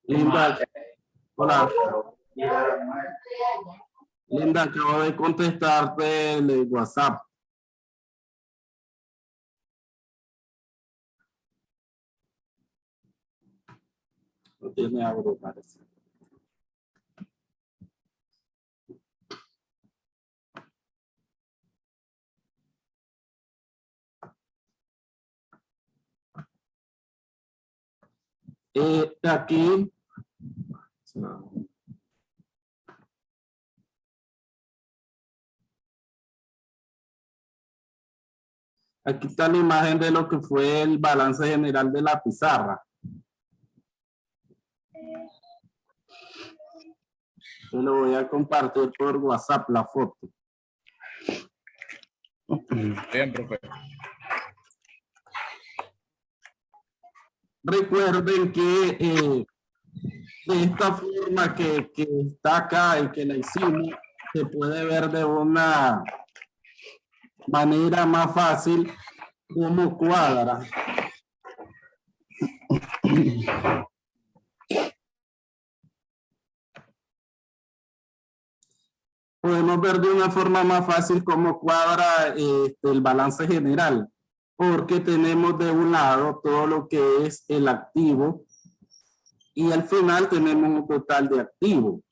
Linda, hola. Linda, acabo de contestarte el WhatsApp. No tiene algo, parece. Aquí. Aquí está la imagen de lo que fue el balance general de la pizarra. Yo lo voy a compartir por WhatsApp la foto. Bien, profe. Recuerden que de esta forma que está acá y que la hicimos, se puede ver de una manera más fácil cómo cuadra. Podemos ver de una forma más fácil cómo cuadra el balance general, porque tenemos de un lado todo lo que es el activo y al final tenemos un total de activo.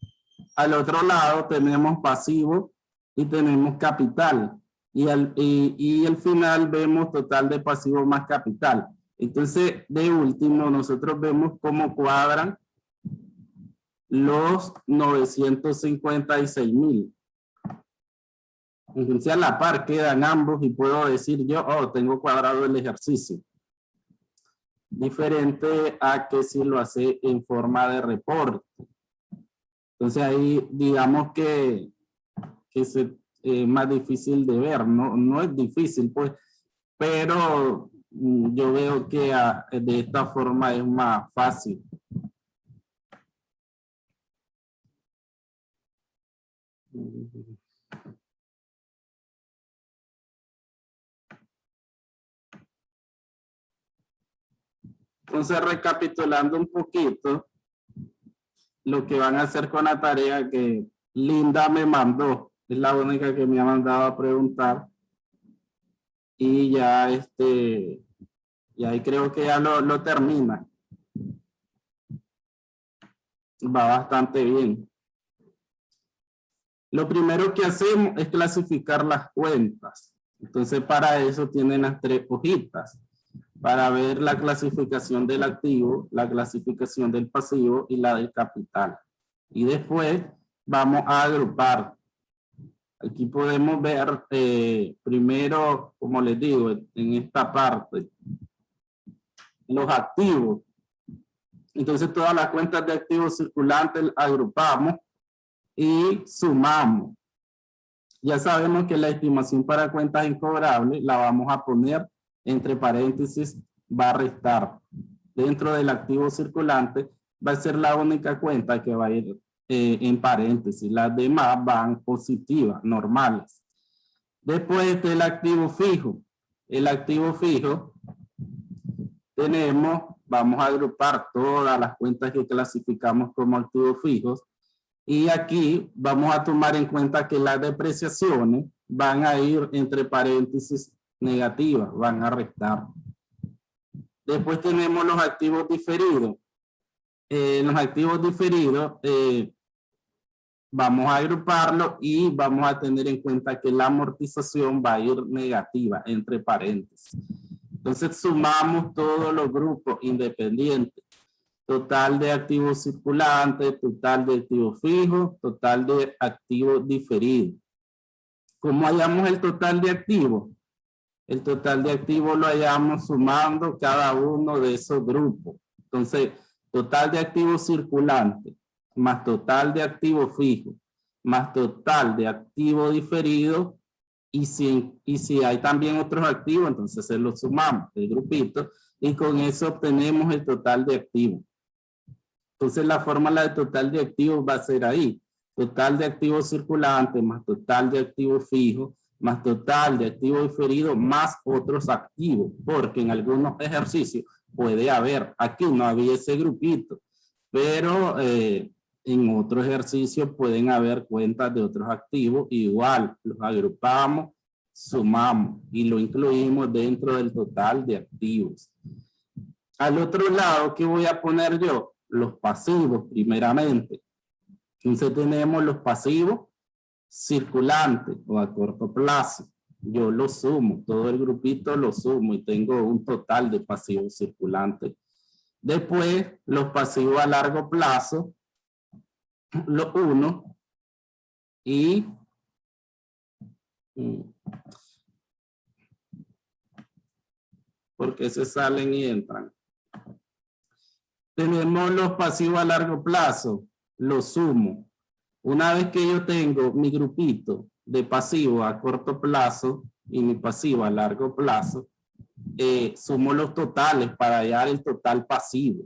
Al otro lado tenemos pasivo y tenemos capital. Y al final vemos total de pasivo más capital. Entonces, de último, nosotros vemos cómo cuadran los 956,000. Entonces, a la par quedan ambos y puedo decir yo, oh, tengo cuadrado el ejercicio. Diferente a que si lo hace en forma de reporte. Entonces, ahí digamos que es más difícil de ver, no es difícil, pues, pero yo veo que de esta forma es más fácil. Entonces, recapitulando un poquito, lo que van a hacer con la tarea que Linda me mandó, es la única que me ha mandado a preguntar, y ya y ahí creo que ya lo termina. Va bastante bien. Lo primero que hacemos es clasificar las cuentas. Entonces, para eso tienen las 3 hojitas. Para ver la clasificación del activo, la clasificación del pasivo y la del capital. Y después vamos a agrupar. Aquí podemos ver primero, como les digo, en esta parte, los activos. Entonces, todas las cuentas de activos circulantes agrupamos y sumamos. Ya sabemos que la estimación para cuentas incobrables la vamos a poner entre paréntesis, va a restar. Dentro del activo circulante va a ser la única cuenta que va a ir en paréntesis. Las demás van positivas, normales. Después está el activo fijo. El activo fijo tenemos, vamos a agrupar todas las cuentas que clasificamos como activos fijos. Y aquí vamos a tomar en cuenta que las depreciaciones van a ir entre paréntesis negativas, van a restar. Después tenemos los activos diferidos. Los activos diferidos vamos a agruparlo y vamos a tener en cuenta que la amortización va a ir negativa, entre paréntesis. Entonces sumamos todos los grupos independientes. Total de activos circulantes, total de activos fijos, total de activos diferidos. ¿Cómo hallamos el total de activos? El total de activos lo hallamos sumando cada uno de esos grupos. Entonces, total de activos circulantes, más total de activos fijos, más total de activos diferidos, y si hay también otros activos, entonces se los sumamos, el grupito, y con eso obtenemos el total de activos. Entonces la fórmula de total de activos va a ser ahí. Total de activos circulantes más total de activos fijos más total de activos diferidos más otros activos. Porque en algunos ejercicios puede haber, aquí no había ese grupito. pero en otro ejercicio pueden haber cuentas de otros activos, igual los agrupamos, sumamos y lo incluimos dentro del total de activos. Al otro lado, ¿qué voy a poner yo? Los pasivos primeramente. Entonces tenemos los pasivos circulantes o a corto plazo. Yo lo sumo, todo el grupito lo sumo y tengo un total de pasivos circulantes. Después, los pasivos a largo plazo, los uno y porque se salen y entran. Tenemos los pasivos a largo plazo, los sumo. Una vez que yo tengo mi grupito de pasivo a corto plazo y mi pasivo a largo plazo, sumo los totales para hallar el total pasivo.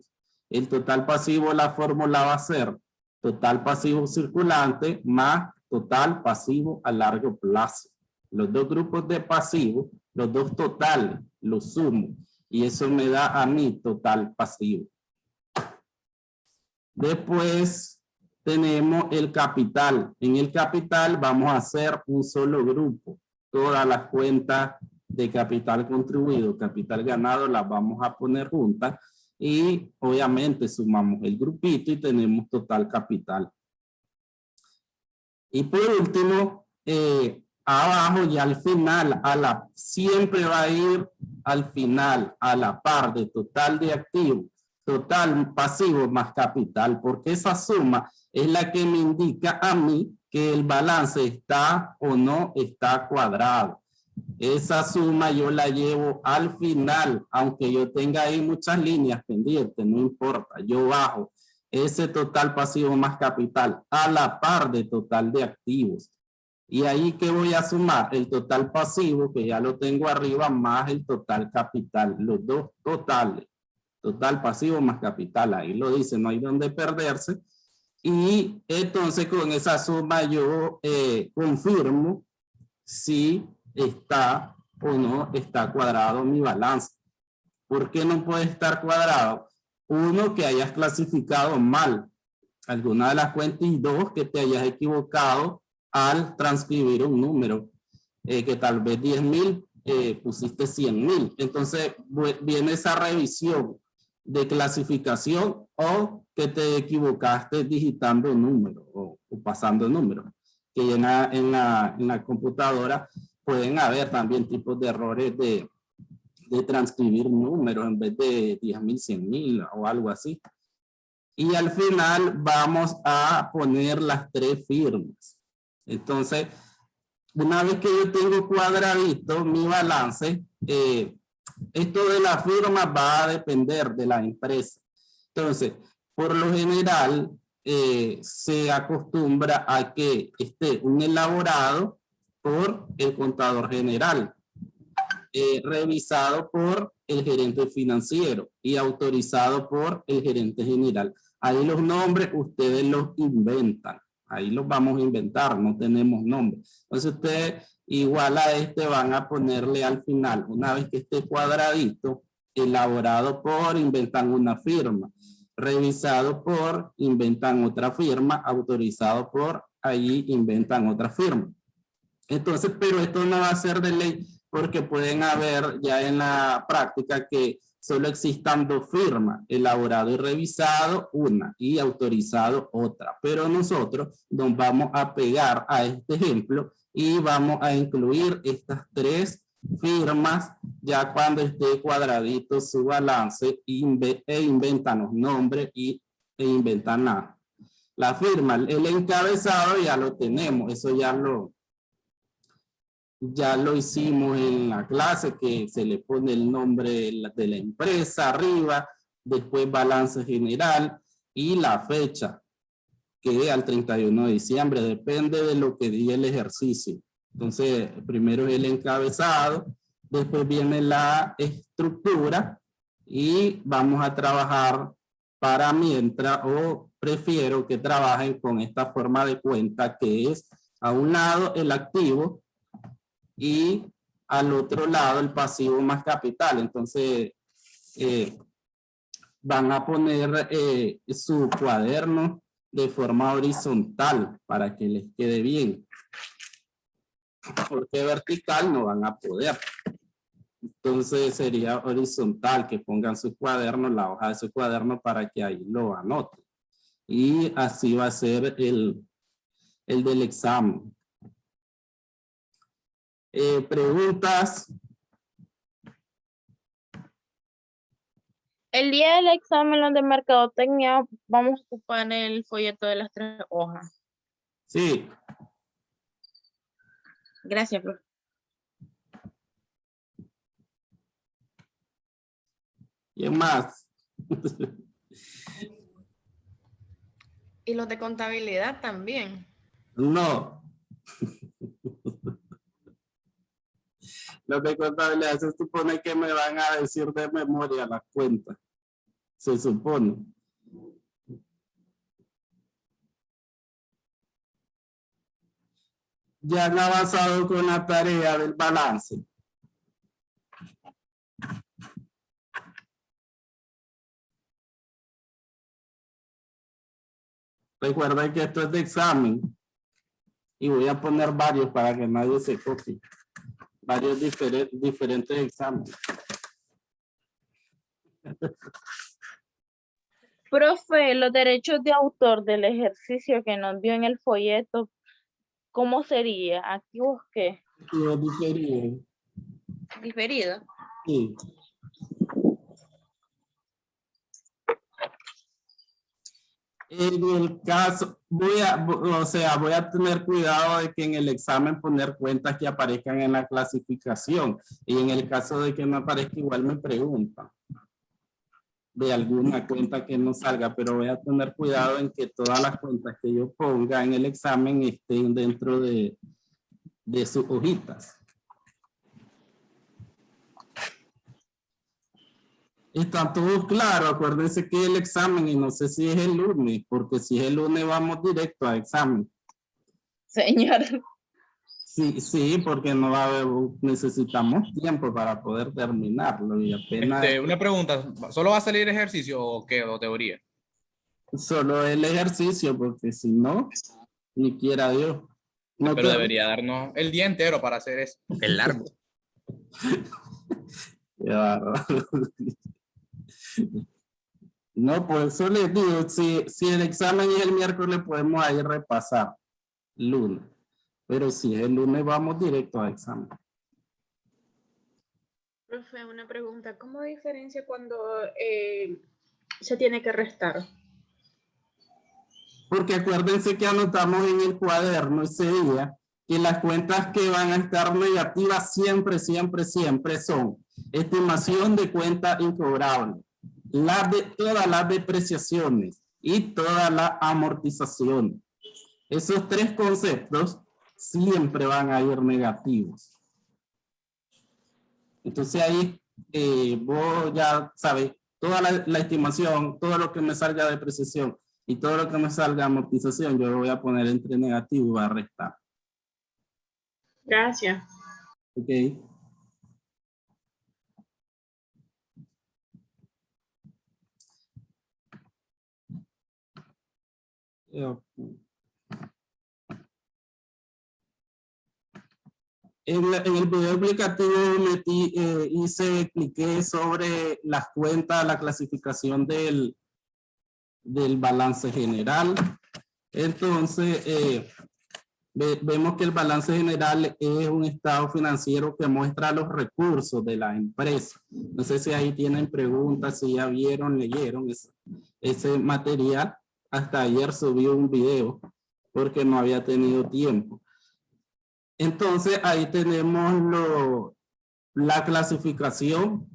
El total pasivo, la fórmula va a ser total pasivo circulante más total pasivo a largo plazo. Los dos grupos de pasivos, los dos totales, los sumo y eso me da a mí total pasivo. Después tenemos el capital. En el capital vamos a hacer un solo grupo. Todas las cuentas de capital contribuido, capital ganado, las vamos a poner juntas y obviamente sumamos el grupito y tenemos total capital. Y por último, abajo y al final, siempre va a ir al final, a la par de total de activos, total pasivo más capital, porque esa suma es la que me indica a mí que el balance está o no está cuadrado. Esa suma yo la llevo al final, aunque yo tenga ahí muchas líneas pendientes, no importa, yo bajo ese total pasivo más capital a la par de total de activos. Y ahí que voy a sumar el total pasivo, que ya lo tengo arriba, más el total capital, los dos totales. Total pasivo más capital, ahí lo dice, no hay donde perderse. Y entonces con esa suma yo confirmo si está o no está cuadrado mi balance. ¿Por qué no puede estar cuadrado? Uno, que hayas clasificado mal alguna de las cuentas y dos, que te hayas equivocado al transcribir un número, que tal vez 10,000 pusiste 100,000. Entonces viene esa revisión de clasificación o que te equivocaste digitando números o pasando números, que en la computadora pueden haber también tipos de errores de transcribir números en vez de 10,000, 100,000 o algo así. Y al final vamos a poner las tres firmas. Entonces, una vez que yo tengo cuadradito mi balance, esto de la firma va a depender de la empresa. Entonces, por lo general, se acostumbra a que esté un elaborado por el contador general, revisado por el gerente financiero y autorizado por el gerente general. Ahí los nombres ustedes los inventan. Ahí los vamos a inventar, no tenemos nombre. Entonces ustedes igual a este van a ponerle al final, una vez que esté cuadradito, elaborado por, inventan una firma. Revisado por, inventan otra firma. Autorizado por, ahí inventan otra firma. Entonces, pero esto no va a ser de ley porque pueden haber ya en la práctica que solo existan dos firmas, elaborado y revisado una y autorizado otra. Pero nosotros nos vamos a pegar a este ejemplo y vamos a incluir estas tres firmas ya cuando esté cuadradito su balance e inventan los nombres e inventan la firma. El encabezado ya lo tenemos, eso ya lo hicimos en la clase, que se le pone el nombre de la empresa arriba, después balance general y la fecha, que al 31 de diciembre, depende de lo que diga el ejercicio. Entonces, primero es el encabezado, después viene la estructura y vamos a trabajar para mientras, o prefiero que trabajen con esta forma de cuenta, que es a un lado el activo y al otro lado el pasivo más capital. Entonces, van a poner su cuaderno de forma horizontal para que les quede bien. Porque vertical no van a poder. Entonces sería horizontal, que pongan su cuaderno, la hoja de su cuaderno para que ahí lo anoten. Y así va a ser el del examen. ¿Preguntas? El día del examen, los de mercadotecnia, vamos a ocupar el folleto de las 3 hojas. Sí. Gracias, profe. ¿Quién más? Y los de contabilidad también. No. Los de contabilidad se supone que me van a decir de memoria las cuentas. Se supone. Ya han avanzado con la tarea del balance. Recuerden que esto es de examen. Y voy a poner varios para que nadie se copie. Varios diferentes exámenes. Profe, los derechos de autor del ejercicio que nos dio en el folleto, ¿cómo sería? Aquí busqué. Sí, es diferido. Diferido. Sí. En el caso, voy a tener cuidado de que en el examen poner cuentas que aparezcan en la clasificación. Y en el caso de que no aparezca, igual me preguntan de alguna cuenta que no salga, pero voy a tener cuidado en que todas las cuentas que yo ponga en el examen estén dentro de sus hojitas. Están todos claros, acuérdense que el examen, y no sé si es el lunes, porque si es el lunes vamos directo a examen. Señor. Sí, porque no va a haber, necesitamos tiempo para poder terminarlo y apenas... Una pregunta, ¿solo va a salir ejercicio o qué, o teoría? Solo el ejercicio, porque si no, ni quiera Dios. No, pero debería darnos el día entero para hacer eso, porque es largo. No, pues eso les digo, si el examen es el miércoles podemos ahí repasar lunes, pero si es el lunes vamos directo a examen. Profe, una pregunta, ¿cómo diferencia cuando se tiene que restar? Porque acuérdense que anotamos en el cuaderno ese día que las cuentas que van a estar negativas siempre son estimación de cuenta incobrable, todas las depreciaciones y toda la amortización. Esos 3 conceptos siempre van a ir negativos. Entonces ahí vos ya sabes, toda la estimación, todo lo que me salga de depreciación y todo lo que me salga de amortización, yo lo voy a poner entre negativo y voy a restar. Gracias. Ok. En el video explicativo expliqué sobre las cuentas, la clasificación del balance general. Entonces, vemos que el balance general es un estado financiero que muestra los recursos de la empresa. No sé si ahí tienen preguntas, si ya vieron, leyeron ese material. Hasta ayer subí un video porque no había tenido tiempo. Entonces ahí tenemos la clasificación.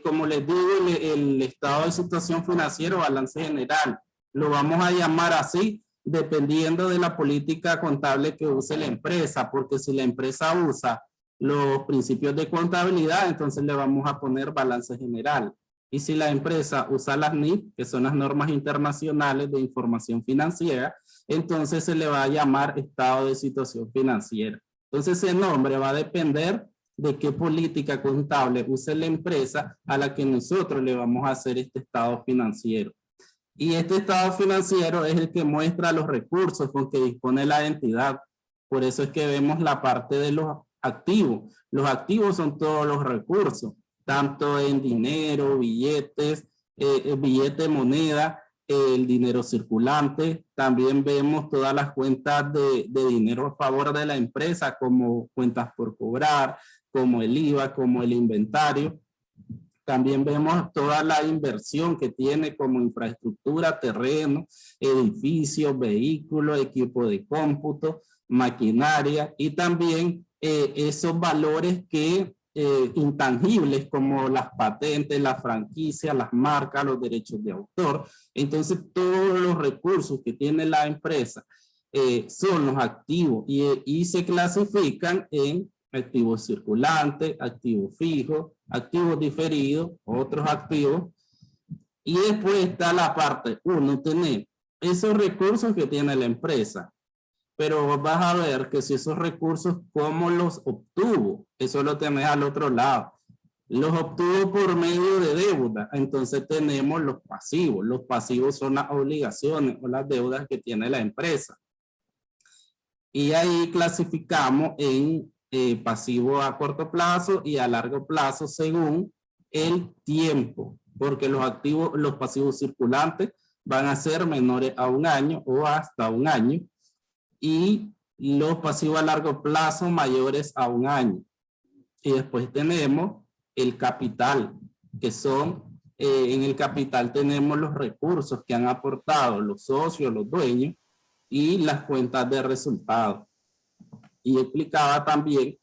Como les digo, el estado de situación financiera, balance general, lo vamos a llamar así dependiendo de la política contable que use la empresa, porque si la empresa usa los principios de contabilidad, entonces le vamos a poner balance general. Y si la empresa usa las NIF, que son las normas internacionales de información financiera, entonces se le va a llamar estado de situación financiera. Entonces ese nombre va a depender de qué política contable usa la empresa a la que nosotros le vamos a hacer este estado financiero. Y este estado financiero es el que muestra los recursos con que dispone la entidad. Por eso es que vemos la parte de los activos. Los activos son todos los recursos, tanto en dinero, billetes, billete, moneda, el dinero circulante. También vemos todas las cuentas de dinero a favor de la empresa, como cuentas por cobrar, como el IVA, como el inventario. También vemos toda la inversión que tiene como infraestructura, terreno, edificios, vehículos, equipo de cómputo, maquinaria y también esos valores que intangibles como las patentes, las franquicias, las marcas, los derechos de autor. Entonces todos los recursos que tiene la empresa son los activos y se clasifican en activos circulantes, activos fijos, activos diferidos, otros activos. Y después está la parte 1, tener esos recursos que tiene la empresa. Pero vas a ver que si esos recursos, ¿cómo los obtuvo? Eso lo tenés al otro lado. Los obtuvo por medio de deuda. Entonces tenemos los pasivos. Los pasivos son las obligaciones o las deudas que tiene la empresa. Y ahí clasificamos en pasivo a corto plazo y a largo plazo según el tiempo, porque los activos, los pasivos circulantes van a ser menores a 1 año o hasta 1 año y los pasivos a largo plazo mayores a 1 año. Y después tenemos el capital, que son, en el capital tenemos los recursos que han aportado los socios, los dueños y las cuentas de resultados. Y explicaba también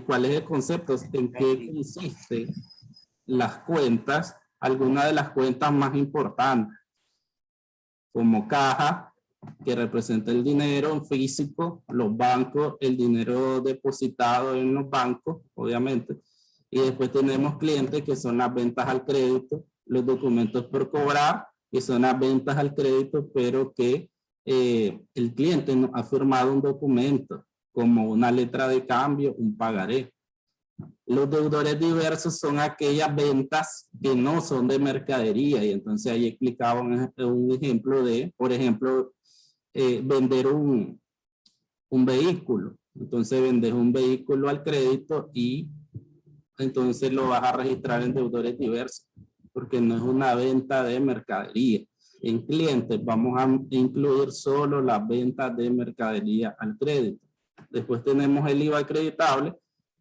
cuál es el concepto, en qué consisten las cuentas, algunas de las cuentas más importantes, como caja, que representa el dinero físico, los bancos, el dinero depositado en los bancos, obviamente, y después tenemos clientes que son las ventas al crédito, los documentos por cobrar, que son las ventas al crédito, pero que el cliente ha firmado un documento como una letra de cambio, un pagaré. Los deudores diversos son aquellas ventas que no son de mercadería y entonces ahí explicaba un ejemplo de, por ejemplo, vender un vehículo. Entonces vendes un vehículo al crédito y entonces lo vas a registrar en deudores diversos porque no es una venta de mercadería. En clientes vamos a incluir solo las ventas de mercadería al crédito. Después tenemos el IVA acreditable,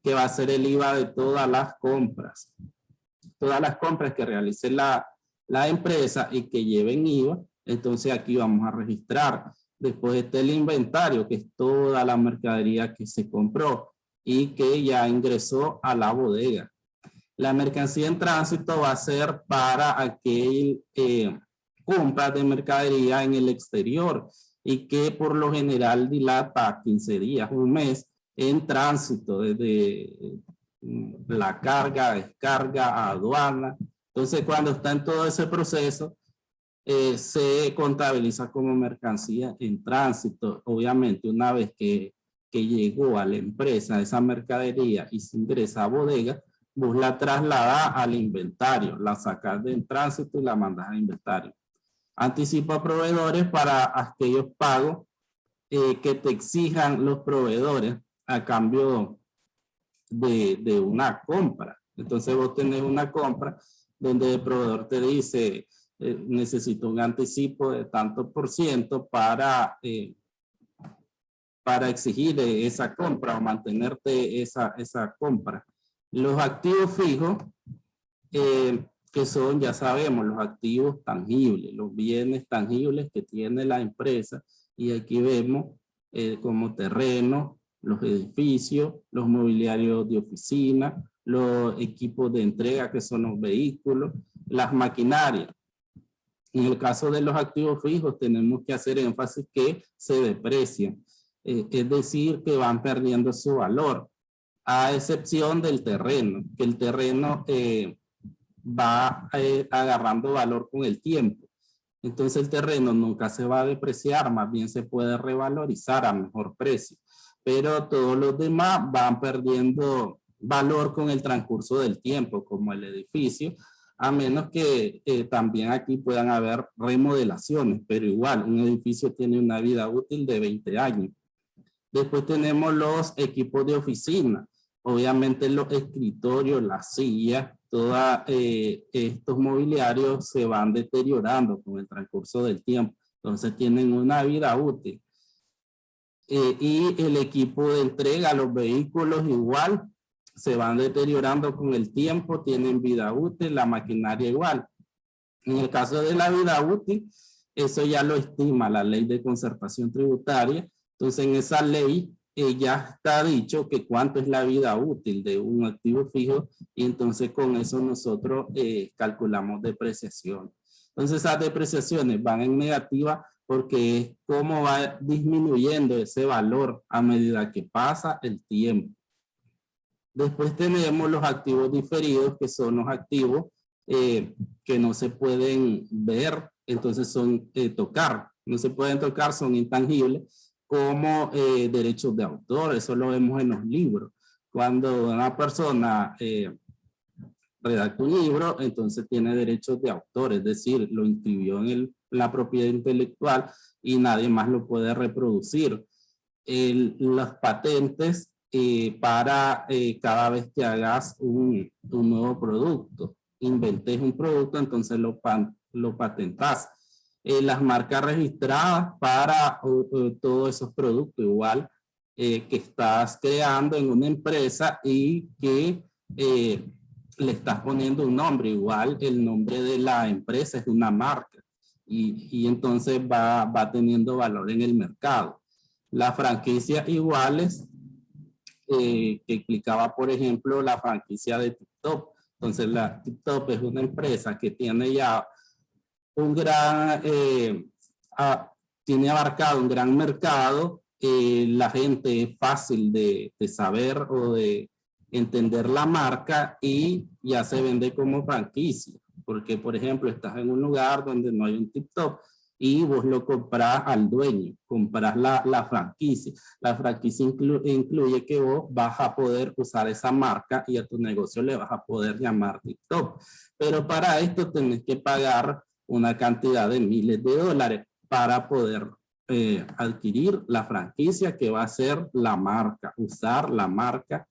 que va a ser el IVA de todas las compras. Todas las compras que realice la empresa y que lleven IVA, entonces aquí vamos a registrar. Después está el inventario, que es toda la mercadería que se compró y que ya ingresó a la bodega. La mercancía en tránsito va a ser para aquel compras de mercadería en el exterior y que por lo general dilata 15 días, 1 mes en tránsito desde la carga, descarga, aduana. Entonces cuando está en todo ese proceso se contabiliza como mercancía en tránsito. Obviamente una vez que llegó a la empresa esa mercadería y se ingresa a bodega, vos la trasladás al inventario, la sacás del tránsito y la mandas al inventario. Anticipo a proveedores para aquellos pagos que te exijan los proveedores a cambio de una compra. Entonces vos tenés una compra donde el proveedor te dice necesito un anticipo de tanto % para exigir esa compra o mantenerte esa compra. Los activos fijos que son, ya sabemos, los activos tangibles, los bienes tangibles que tiene la empresa. Y aquí vemos como terreno, los edificios, los mobiliarios de oficina, los equipos de entrega que son los vehículos, las maquinarias. En el caso de los activos fijos tenemos que hacer énfasis que se deprecian, es decir, que van perdiendo su valor, a excepción del terreno, que el terreno va agarrando valor con el tiempo. Entonces el terreno nunca se va a depreciar, más bien se puede revalorizar a mejor precio. pero todos los demás van perdiendo valor con el transcurso del tiempo, como el edificio, a menos que también aquí puedan haber remodelaciones, pero igual un edificio tiene una vida útil de 20 años. Después tenemos los equipos de oficina, obviamente los escritorios, las sillas, todos estos mobiliarios se van deteriorando con el transcurso del tiempo, entonces tienen una vida útil. Y el equipo de entrega, los vehículos igual, se van deteriorando con el tiempo, tienen vida útil, la maquinaria igual. En el caso de la vida útil, eso ya lo estima la ley de conservación tributaria. Entonces en esa ley ya está dicho que cuánto es la vida útil de un activo fijo y entonces con eso nosotros calculamos depreciación. Entonces esas depreciaciones van en negativa porque es cómo va disminuyendo ese valor a medida que pasa el tiempo. Después tenemos los activos diferidos, que son los activos que no se pueden ver, entonces son tocar, no se pueden tocar, son intangibles, como derechos de autor, eso lo vemos en los libros. Cuando una persona redacta un libro, entonces tiene derechos de autor, es decir, lo inscribió en la propiedad intelectual y nadie más lo puede reproducir. Las patentes para cada vez que hagas un nuevo producto, inventes un producto, entonces lo patentas. Las marcas registradas para todos esos productos, igual que estás creando en una empresa y que le estás poniendo un nombre, igual el nombre de la empresa es una marca y entonces va teniendo valor en el mercado. Las franquicias iguales, que explicaba por ejemplo la franquicia de TikTok. Entonces la TikTok es una empresa que tiene ya un gran, tiene abarcado un gran mercado, la gente es fácil de saber o de entender la marca y ya se vende como franquicia. Porque por ejemplo estás en un lugar donde no hay un TikTok y vos lo compras al dueño, compras la franquicia. La franquicia incluye que vos vas a poder usar esa marca y a tu negocio le vas a poder llamar TikTok. Pero para esto tenés que pagar una cantidad de miles de dólares para poder adquirir la franquicia que va a ser la marca, usar la marca.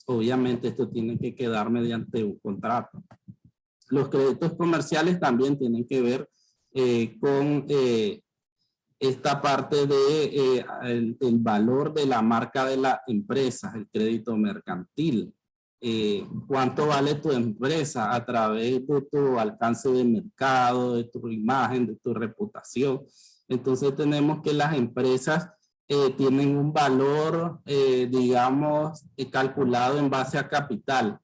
Obviamente esto tiene que quedar mediante un contrato. Los créditos comerciales también tienen que ver con esta parte de el valor de la marca de la empresa, el crédito mercantil. Cuánto vale tu empresa a través de tu alcance de mercado, de tu imagen, de tu reputación. Entonces tenemos que las empresas tienen un valor, digamos, calculado en base a capital.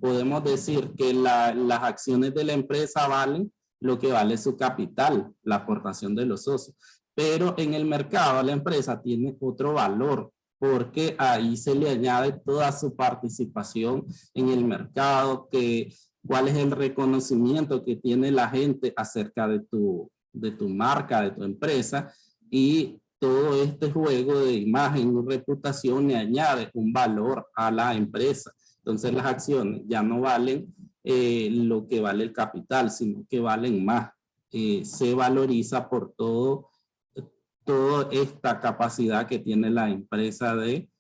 Podemos decir que las acciones de la empresa valen lo que vale su capital, la aportación de los socios. Pero en el mercado la empresa tiene otro valor porque ahí se le añade toda su participación en el mercado, cuál es el reconocimiento que tiene la gente acerca de tu marca, de tu empresa, y todo este juego de imagen y reputación le añade un valor a la empresa. Entonces las acciones ya no valen lo que vale el capital, sino que valen más. Se valoriza por toda esta capacidad que tiene la empresa de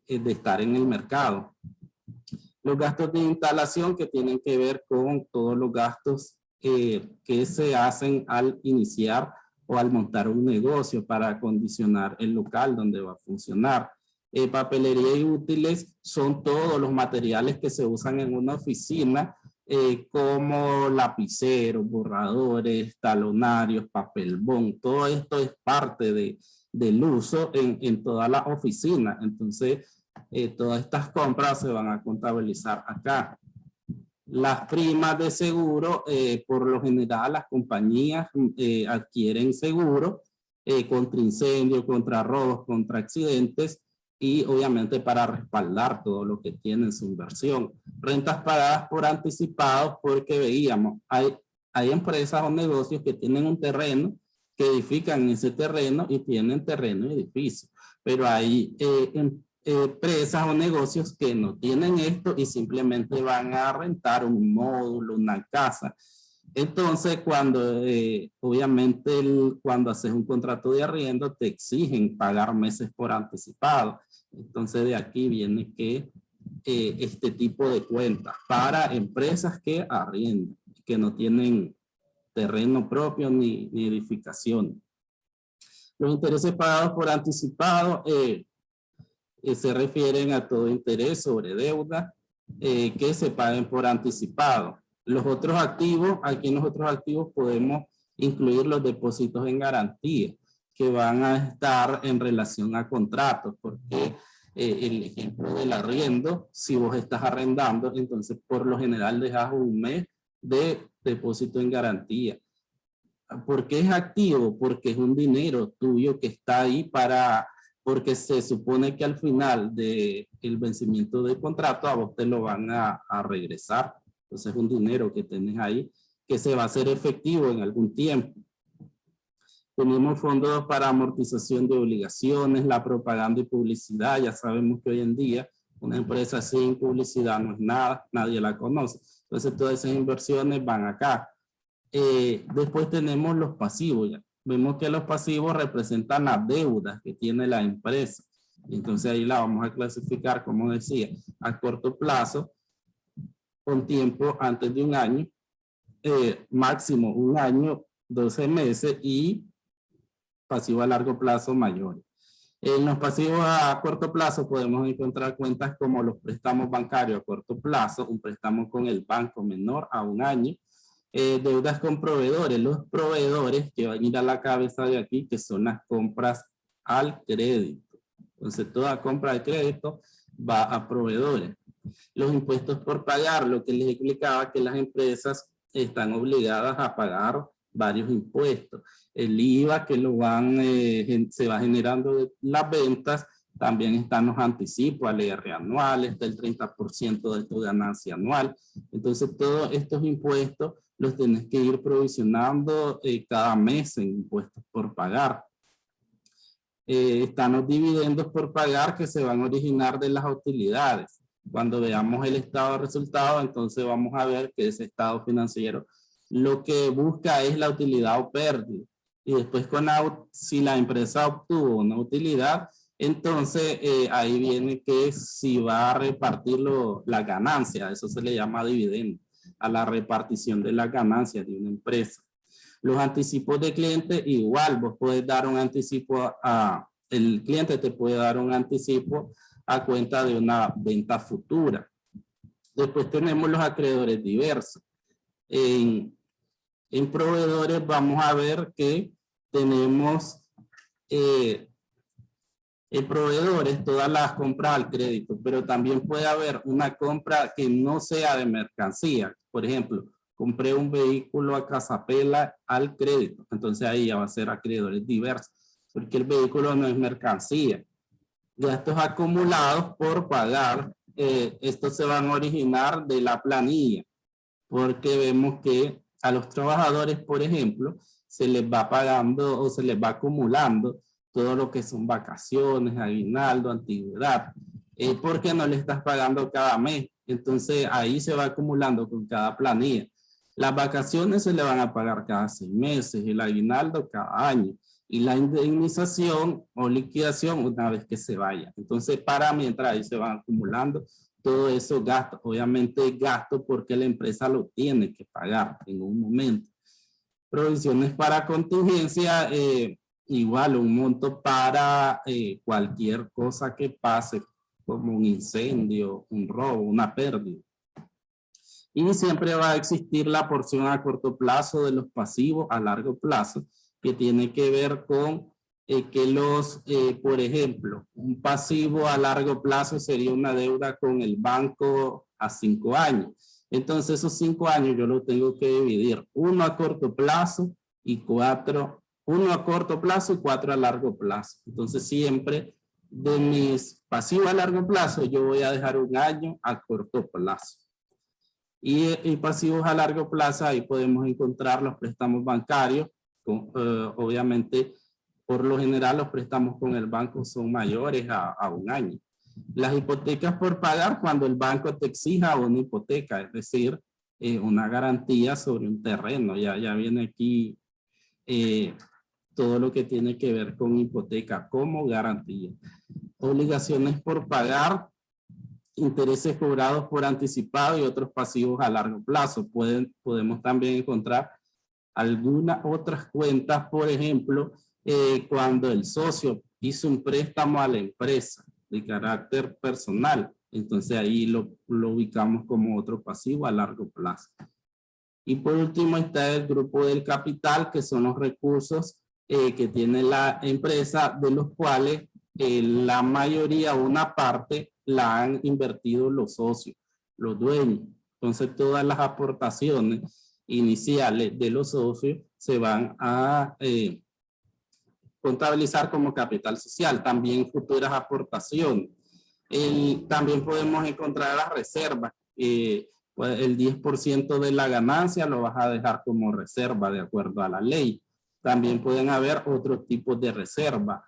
estar en el mercado. Los gastos de instalación que tienen que ver con todos los gastos que se hacen al iniciar o al montar un negocio para acondicionar el local donde va a funcionar. Papelería y útiles son todos los materiales que se usan en una oficina, como lapiceros, borradores, talonarios, papel bond. Todo esto es parte del uso en toda la oficina. Entonces, todas estas compras se van a contabilizar acá. Las primas de seguro, por lo general las compañías adquieren seguro contra incendio, contra robos, contra accidentes y obviamente para respaldar todo lo que tiene en su inversión. Rentas pagadas por anticipados porque veíamos, hay empresas o negocios que tienen un terreno que edifican ese terreno y tienen terreno y edificio. Pero hay empresas o negocios que no tienen esto y simplemente van a rentar un módulo, una casa. Entonces, cuando obviamente cuando haces un contrato de arriendo, te exigen pagar meses por anticipado. Entonces, de aquí viene que este tipo de cuentas para empresas que arriendan, que no tienen terreno propio ni edificación. Los intereses pagados por anticipado se refieren a todo interés sobre deuda que se paguen por anticipado. Los otros activos, aquí en los otros activos podemos incluir los depósitos en garantía que van a estar en relación a contratos, porque el ejemplo del arriendo, si vos estás arrendando, entonces por lo general dejas un mes de depósito en garantía. ¿Por qué es activo? Porque es un dinero tuyo que está ahí porque se supone que al final del vencimiento del contrato a vos te lo van a regresar. Entonces es un dinero que tenés ahí que se va a hacer efectivo en algún tiempo. Tenemos fondos para amortización de obligaciones, la propaganda y publicidad. Ya sabemos que hoy en día una empresa sin publicidad no es nada, nadie la conoce. Entonces todas esas inversiones van acá. Después tenemos los pasivos. Ya vemos que los pasivos representan las deudas que tiene la empresa. Entonces ahí la vamos a clasificar, como decía, a corto plazo, con tiempo antes de un año, máximo un año, 12 meses y pasivo a largo plazo mayor. En los pasivos a corto plazo podemos encontrar cuentas como los préstamos bancarios a corto plazo, un préstamo con el banco menor a un año, deudas con proveedores, los proveedores que van a ir a la cabeza de aquí, que son las compras al crédito. Entonces toda compra de crédito va a proveedores. Los impuestos por pagar, lo que les explicaba que las empresas están obligadas a pagar varios impuestos. El IVA que se va generando de las ventas, también están los anticipos al IR anual, está el 30% de tu ganancia anual. Entonces todos estos impuestos los tenés que ir provisionando cada mes en impuestos por pagar. Están los dividendos por pagar que se van a originar de las utilidades. Cuando veamos el estado de resultados, entonces vamos a ver que ese estado financiero lo que busca es la utilidad o pérdida. Y después si la empresa obtuvo una utilidad, entonces ahí viene que si va a repartir la ganancia, eso se le llama dividendo, a la repartición de las ganancias de una empresa. Los anticipos de cliente, igual, vos puedes dar un anticipo el cliente te puede dar un anticipo a cuenta de una venta futura. Después tenemos los acreedores diversos. En proveedores vamos a ver que tenemos en proveedores todas las compras al crédito, pero también puede haber una compra que no sea de mercancía. Por ejemplo, compré un vehículo a casapela al crédito, entonces ahí ya va a ser acreedores diversos, porque el vehículo no es mercancía. Gastos acumulados por pagar, estos se van a originar de la planilla, porque vemos que a los trabajadores, por ejemplo, se les va pagando o se les va acumulando todo lo que son vacaciones, aguinaldo, antigüedad, porque no le estás pagando cada mes. Entonces ahí se va acumulando con cada planilla. Las vacaciones se le van a pagar cada 6 meses, el aguinaldo cada año y la indemnización o liquidación una vez que se vaya. Entonces para mientras ahí se van acumulando todo eso gasto, obviamente gasto porque la empresa lo tiene que pagar en un momento. Provisiones para contingencia, igual un monto para cualquier cosa que pase, como un incendio, un robo, una pérdida. Y siempre va a existir la porción a corto plazo de los pasivos a largo plazo, que tiene que ver con que por ejemplo, un pasivo a largo plazo sería una deuda con el banco a 5 años. Entonces esos 5 años yo lo tengo que dividir, 1 a corto plazo y 4, 1 a corto plazo y 4 a largo plazo. Entonces siempre de mis pasivos a largo plazo yo voy a dejar 1 año a corto plazo. Y pasivos a largo plazo ahí podemos encontrar los préstamos bancarios obviamente, por lo general los préstamos con el banco son mayores a 1 año. Las hipotecas por pagar cuando el banco te exija una hipoteca, es decir, una garantía sobre un terreno. Ya viene aquí todo lo que tiene que ver con hipoteca como garantía. Obligaciones por pagar, intereses cobrados por anticipado y otros pasivos a largo plazo. Podemos también encontrar algunas otras cuentas, por ejemplo, cuando el socio hizo un préstamo a la empresa de carácter personal, entonces ahí lo ubicamos como otro pasivo a largo plazo. Y por último está el grupo del capital, que son los recursos que tiene la empresa, de los cuales la mayoría, una parte, la han invertido los socios, los dueños. Entonces todas las aportaciones iniciales de los socios se van a contabilizar como capital social, también futuras aportaciones. También podemos encontrar las reservas. Pues el 10% de la ganancia lo vas a dejar como reserva de acuerdo a la ley. También pueden haber otros tipos de reservas.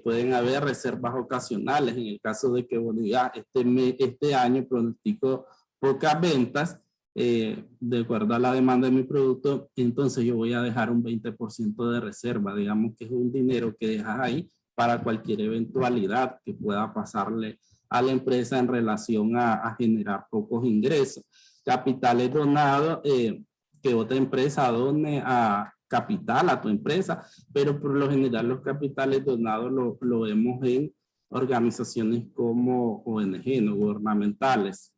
Pueden haber reservas ocasionales. En el caso de que bueno, ya este año pronostico pocas ventas, de acuerdo a la demanda de mi producto, entonces yo voy a dejar un 20% de reserva. Digamos que es un dinero que dejas ahí para cualquier eventualidad que pueda pasarle a la empresa en relación a generar pocos ingresos. Capitales donados, que otra empresa done a capital a tu empresa, pero por lo general los capitales donados lo vemos en organizaciones como ONG, no gubernamentales.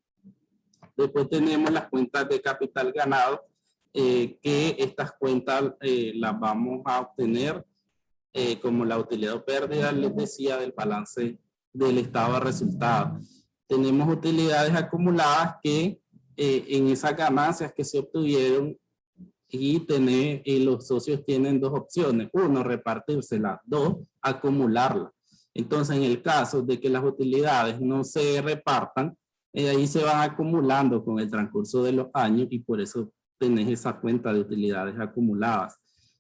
Después tenemos las cuentas de capital ganado, que estas cuentas las vamos a obtener como la utilidad o pérdida, les decía, del balance del estado de resultados. Tenemos utilidades acumuladas que en esas ganancias que se obtuvieron y los socios tienen dos opciones. Uno, repartírselas. Dos, acumularlas. Entonces, en el caso de que las utilidades no se repartan, ahí se van acumulando con el transcurso de los años y por eso tenés esa cuenta de utilidades acumuladas.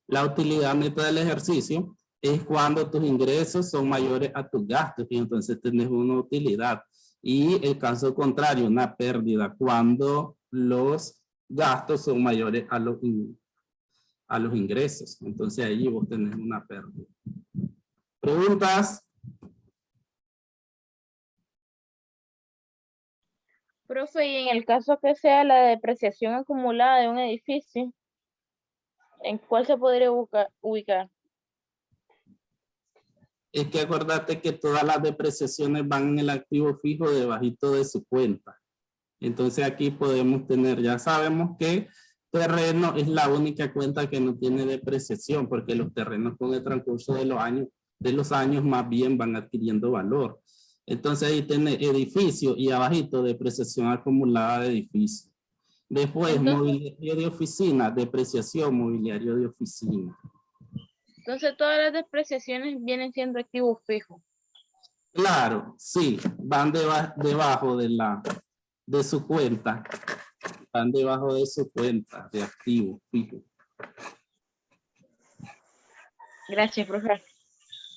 La utilidad neta del ejercicio es cuando tus ingresos son mayores a tus gastos y entonces tenés una utilidad. Y el caso contrario, una pérdida, cuando los gastos son mayores a los ingresos. Entonces ahí vos tenés una pérdida. ¿Preguntas? Profe, y en el caso que sea la depreciación acumulada de un edificio, ¿en cuál se podría ubicar? Es que acordate que todas las depreciaciones van en el activo fijo debajito de su cuenta. Entonces aquí podemos tener, ya sabemos que terreno es la única cuenta que no tiene depreciación, porque los terrenos con el transcurso de los años más bien van adquiriendo valor. Entonces ahí tiene edificio y abajito depreciación acumulada de edificio. Después, mobiliario de oficina, depreciación mobiliario de oficina. Entonces todas las depreciaciones vienen siendo activos fijos. Claro, sí, van debajo de su cuenta. Van debajo de su cuenta de activo fijo. Gracias, profe.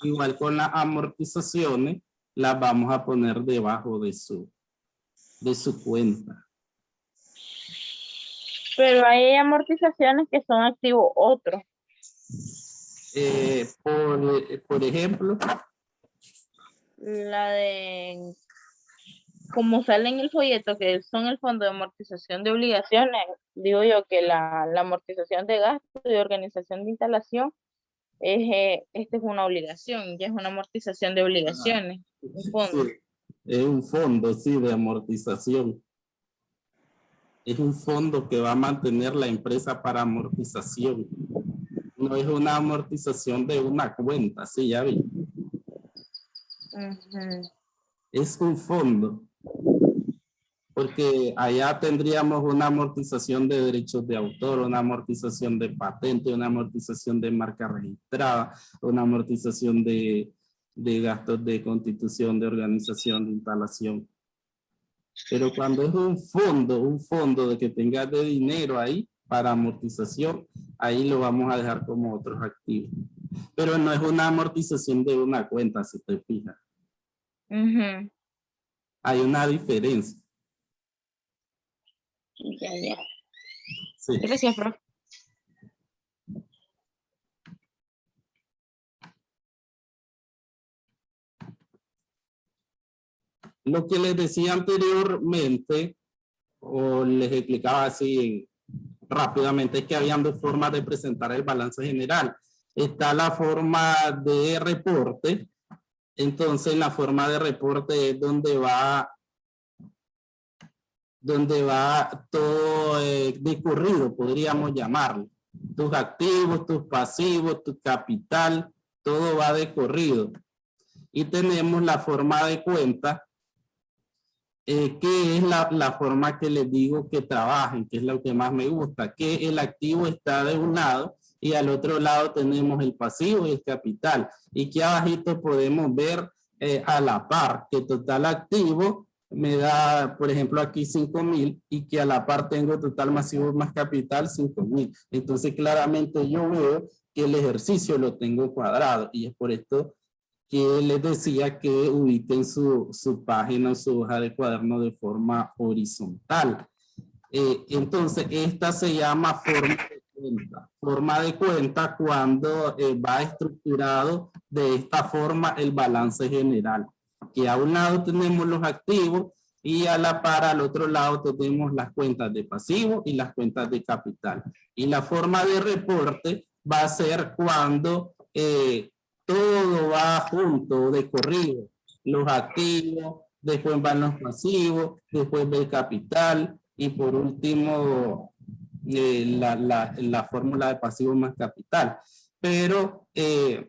Igual con las amortizaciones, las vamos a poner debajo de su cuenta. Pero hay amortizaciones que son activos otros. Por ejemplo, La de, como sale en el folleto, que son el fondo de amortización de obligaciones, digo yo que la amortización de gastos y organización de instalación esta es una obligación, ya es una amortización de obligaciones. Un fondo. sí, es un fondo, sí, de amortización. Es un fondo que va a mantener la empresa para amortización. No es una amortización de una cuenta, sí, ya vi. Es un fondo. Porque allá tendríamos una amortización de derechos de autor, una amortización de patente, una amortización de marca registrada, una amortización de gastos de constitución, de organización, de instalación. Pero cuando es un fondo de que tengas de dinero ahí, para amortización, ahí lo vamos a dejar como otros activos. Pero no es una amortización de una cuenta, si te fijas. Ujú. Hay una diferencia. Ya, ya. Sí. Gracias, profe. Lo que les decía anteriormente, o les explicaba así rápidamente, es que habían dos formas de presentar el balance general. Está la forma de reporte. Entonces, la forma de reporte es donde va todo de corrido, podríamos llamarlo. Tus activos, tus pasivos, tu capital, todo va de corrido. Y tenemos la forma de cuenta, que es la forma que les digo que trabajen, que es lo que más me gusta, que el activo está de un lado y al otro lado tenemos el pasivo y el capital. Y que abajito podemos ver a la par, que total activo me da, por ejemplo, aquí 5,000 y que a la par tengo total masivo más capital 5,000. Entonces, claramente yo veo que el ejercicio lo tengo cuadrado y es por esto que les decía que ubiquen su página o su hoja de cuaderno de forma horizontal. Entonces, esta se llama forma de cuenta. Forma de cuenta cuando va estructurado de esta forma el balance general. Que a un lado tenemos los activos y a la par al otro lado tenemos las cuentas de pasivo y las cuentas de capital. Y la forma de reporte va a ser cuando todo va junto, de corrido. Los activos, después van los pasivos, después va el capital y por último la fórmula de pasivo más capital. Pero esa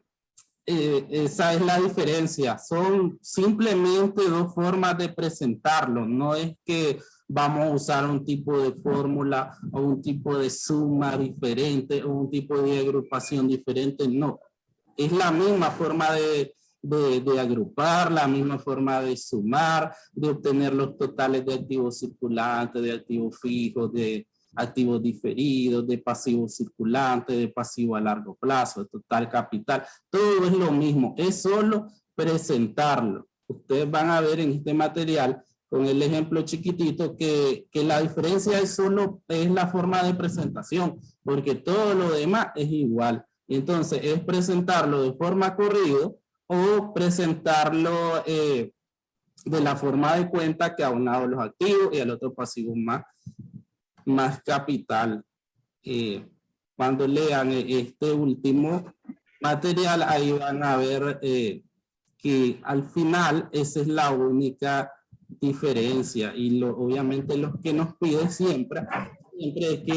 es la diferencia. Son simplemente dos formas de presentarlo. No es que vamos a usar un tipo de fórmula o un tipo de suma diferente o un tipo de agrupación diferente. No. Es la misma forma de agrupar, la misma forma de sumar, de obtener los totales de activos circulantes, de activos fijos, de activos diferidos, de pasivos circulantes, de pasivo a largo plazo, de total capital. Todo es lo mismo, es solo presentarlo. Ustedes van a ver en este material con el ejemplo chiquitito que la diferencia es la forma de presentación, porque todo lo demás es igual. Entonces, es presentarlo de forma corrido o presentarlo de la forma de cuenta que a un lado los activos y al otro pasivo más capital. Cuando lean este último material, ahí van a ver que al final esa es la única diferencia y obviamente lo que nos pide siempre es que